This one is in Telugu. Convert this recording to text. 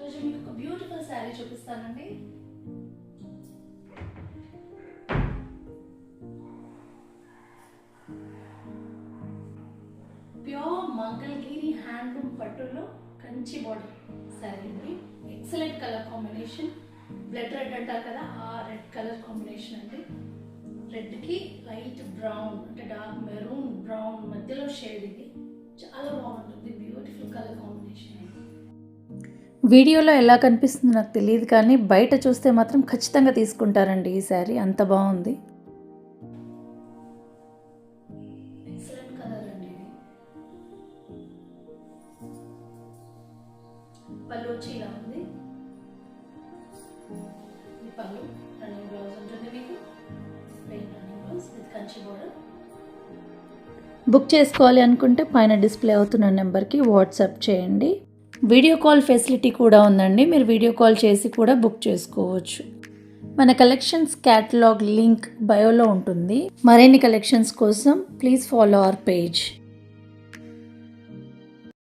ఈరోజు మీకు ఒక బ్యూటిఫుల్ శారీ చూపిస్తానండి. ప్యూర్ మంగళగిరి హ్యాండ్లూమ్ పట్టులో కంచి బార్డర్ శారీ అండి. Excellent colour combination, blood red అంటారు కదా, ఆ రెడ్ కలర్ కాంబినేషన్ అండి. రెడ్కి లైట్ బ్రౌన్ అంటే డార్క్ మెరూన్ బ్రౌన్ మధ్యలో షేడ్, ఇది చాలా బాగుంటుంది. Beautiful colour combination. వీడియోలో ఎలా కనిపిస్తుందో నాకు తెలియదు, కానీ బయట చూస్తే మాత్రం ఖచ్చితంగా తీసుకుంటారండి ఈ శారీ, అంత బాగుంది. ఎక్సలెంట్ కలర్ అండి ఇది. పళ్ళు వచ్చి ఇలా ఉంది. ఈ పళ్ళు రన్నింగ్ బ్లౌజ్ ఉంటుంది మీకు, plain running blouse with Kanchi border. Book చేసుకోవాలి అనుకుంటే పైన డిస్ప్లే అవుతున్న నెంబర్కి వాట్సాప్ చేయండి. వీడియో కాల్ ఫెసిలిటీ కూడా ఉందండి, మీరు వీడియో కాల్ చేసి కూడా బుక్ చేసుకోవచ్చు. మన కలెక్షన్స్ క్యాటలాగ్ లింక్ బయోలో ఉంటుంది. మరిన్ని కలెక్షన్స్ కోసం ప్లీజ్ ఫాలో అవర్ పేజ్.